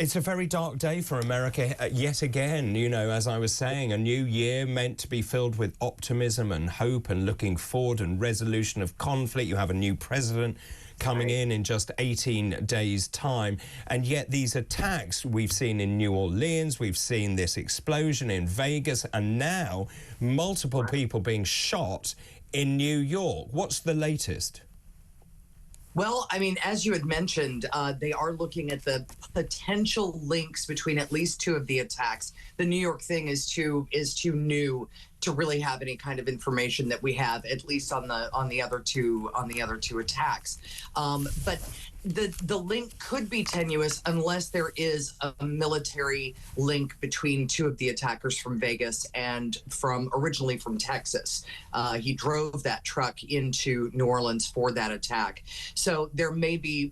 It's a very dark day for America yet again. You know, as I was saying, a new year meant to be filled with optimism and hope and looking forward and resolution of conflict. You have a new president coming in just 18 days' time. And yet these attacks we've seen in New Orleans, we've seen this explosion in Vegas, and now multiple people being shot in New York. What's the latest? Well, I mean, as you had mentioned, they are looking at the potential links between at least two of the attacks. The New York thing is too new to really have any kind of information that we have, at least on the other two attacks. But the link could be tenuous unless there is a military link between two of the attackers from Vegas and originally from Texas. He drove that truck into New Orleans for that attack. So there may be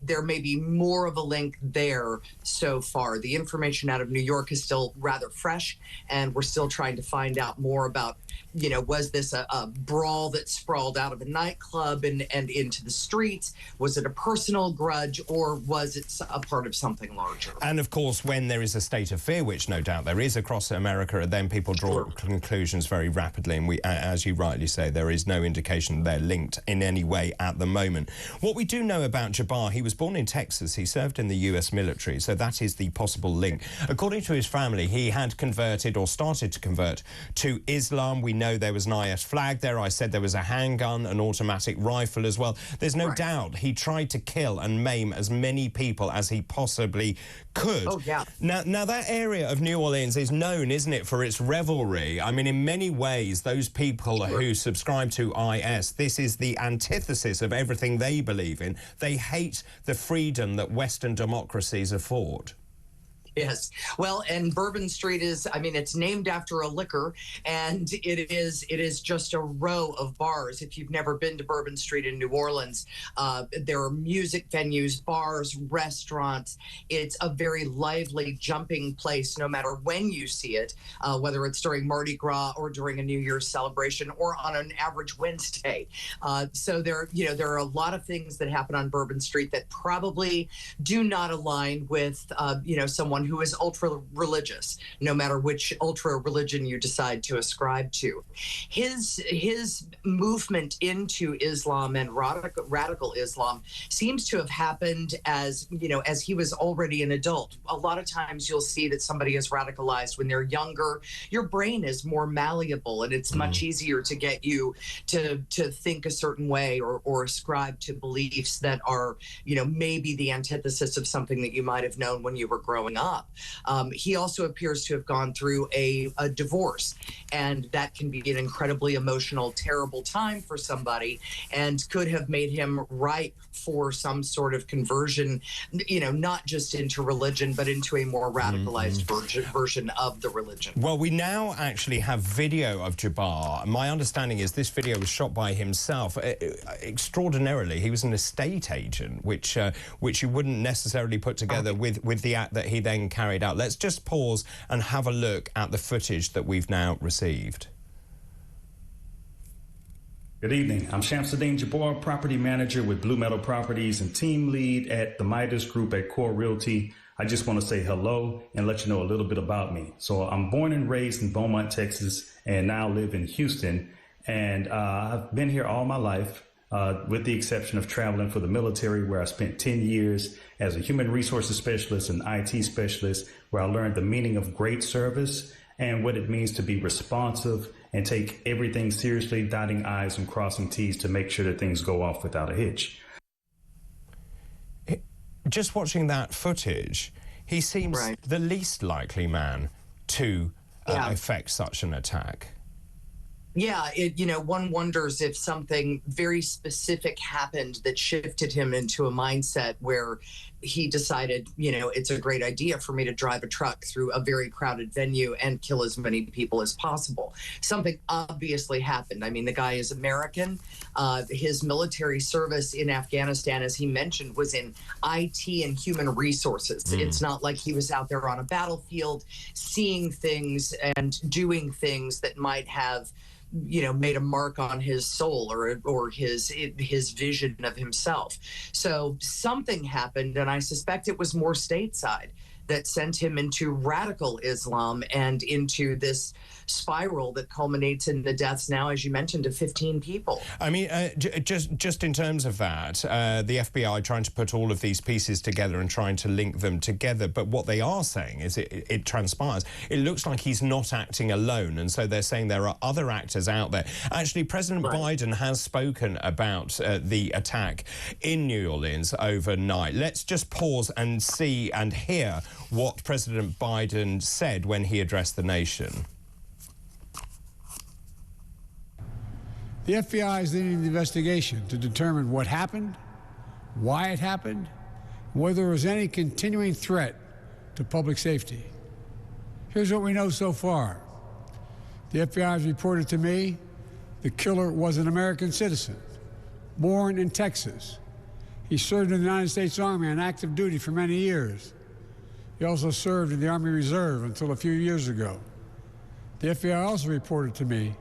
more of a link there so far. The information out of New York is still rather fresh, and we're still trying to find out more about, you know, was this a brawl that sprawled out of a nightclub and into the streets? Was it a personal grudge, or was it a part of something larger? And of course, when there is a state of fear, which no doubt there is across America, then people draw conclusions very rapidly. And as you rightly say, there is no indication they're linked in any way at the moment. What we do know about Jabbar, he was born in Texas. He served in the U.S. military, so that is the possible link. According to his family, he had converted or started to convert to Islam. We know there was an IS flag there. I said there was a handgun, an automatic rifle as well. There's no doubt he tried to kill and maim as many people as he possibly could. Oh, yeah. Now that area of New Orleans is known, isn't it, for its revelry? I mean, in many ways, those people who subscribe to IS, this is the antithesis of everything they believe in. They hate the freedom that Western democracies afford. Yes. Well, and Bourbon Street is, I mean, it's named after a liquor, and it is just a row of bars. If you've never been to Bourbon Street in New Orleans, there are music venues, bars, restaurants. It's a very lively, jumping place, no matter when you see it, whether it's during Mardi Gras or during a New Year's celebration or on an average Wednesday. So there are a lot of things that happen on Bourbon Street that probably do not align with, someone who is ultra religious, no matter which ultra religion you decide to ascribe to. His movement into Islam and radical Islam seems to have happened as he was already an adult. A lot of times you'll see that somebody is radicalized when they're younger. Your brain is more malleable, and it's much easier to get you to think a certain way or ascribe to beliefs that are, maybe the antithesis of something that you might have known when you were growing up. He also appears to have gone through a divorce, and that can be an incredibly emotional, terrible time for somebody, and could have made him ripe for some sort of conversion, not just into religion, but into a more radicalized version of the religion. Well, we now actually have video of Jabbar. My understanding is this video was shot by himself. Extraordinarily, he was an estate agent, which you wouldn't necessarily put together with the act that he then carried out. Let's just pause and have a look at the footage that we've now received. Good evening. I'm Shamsuddin Jabbar, property manager with Blue Meadow Properties and team lead at the Midas Group at Core Realty. I just want to say hello and let you know a little bit about me. So I'm born and raised in Beaumont, Texas, and now live in Houston. And I've been here all my life, with the exception of traveling for the military, where I spent 10 years as a human resources specialist and IT specialist, where I learned the meaning of great service and what it means to be responsive and take everything seriously, dotting I's and crossing T's to make sure that things go off without a hitch. Just watching that footage, he seems the least likely man to effect such an attack. Yeah, one wonders if something very specific happened that shifted him into a mindset where he decided, it's a great idea for me to drive a truck through a very crowded venue and kill as many people as possible. Something obviously happened. I mean, the guy is American. His military service in Afghanistan, as he mentioned, was in IT and human resources. It's not like he was out there on a battlefield seeing things and doing things that might have made a mark on his soul or his vision of himself. So something happened, and I suspect it was more stateside that sent him into radical Islam and into this spiral that culminates in the deaths now, as you mentioned, of 15 people. I mean, just in terms of that, the FBI trying to put all of these pieces together and trying to link them together, but what they are saying is it transpires, it looks like he's not acting alone, and so they're saying there are other actors out there. Actually, President Biden has spoken about the attack in New Orleans overnight. Let's just pause and see and hear what President Biden said when he addressed the nation. The FBI is leading the investigation to determine what happened, why it happened, and whether there was any continuing threat to public safety. Here's what we know so far. The FBI has reported to me the killer was an American citizen, born in Texas. He served in the United States Army on active duty for many years. He also served in the Army Reserve until a few years ago. The FBI also reported to me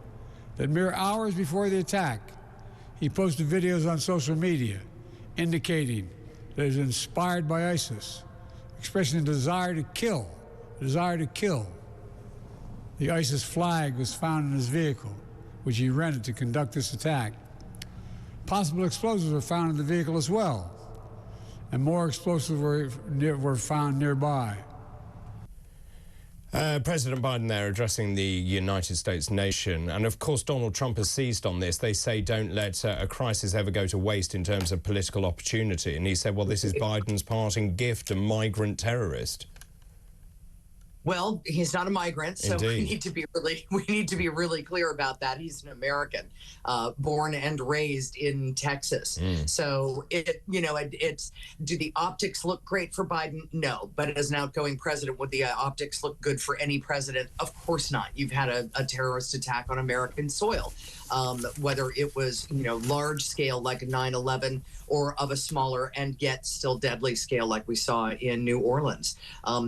that mere hours before the attack, he posted videos on social media indicating that he was inspired by ISIS, expressing a desire to kill, The ISIS flag was found in his vehicle, which he rented to conduct this attack. Possible explosives were found in the vehicle as well, and more explosives were found nearby. President Biden there addressing the United States nation, and of course Donald Trump has seized on this. They say don't let a crisis ever go to waste in terms of political opportunity, and he said, well, this is Biden's parting gift to migrant terrorist. Well, he's not a migrant, so Indeed. we need to be really clear about that. He's an American, born and raised in Texas. So it's do the optics look great for Biden? No, but as an outgoing president, would the optics look good for any president? Of course not. You've had a terrorist attack on American soil, whether it was large scale like 9/11 or of a smaller and yet still deadly scale like we saw in New Orleans.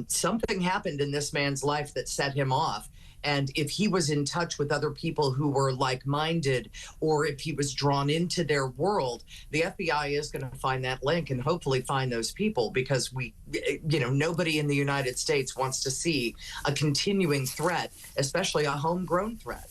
Something happened in this man's life that set him off. And if he was in touch with other people who were like-minded, or if he was drawn into their world, the FBI is going to find that link and hopefully find those people, because nobody in the United States wants to see a continuing threat, especially a homegrown threat.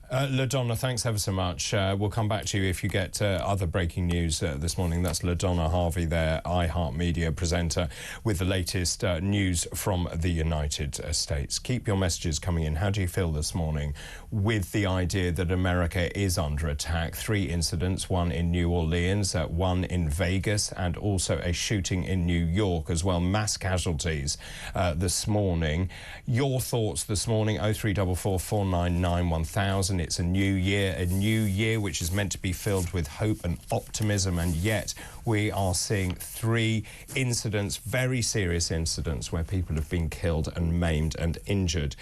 Ladona, thanks ever so much. We'll come back to you if you get other breaking news this morning. That's Ladona Harvey, their iHeartMedia presenter, with the latest news from the United States. Keep your messages coming in. How do you feel this morning with the idea that America is under attack? 3 incidents, one in New Orleans, one in Vegas, and also a shooting in New York as well. Mass casualties this morning. Your thoughts this morning, 0344 499 1000. It's a new year which is meant to be filled with hope and optimism, and yet we are seeing 3 incidents, very serious incidents, where people have been killed and maimed and injured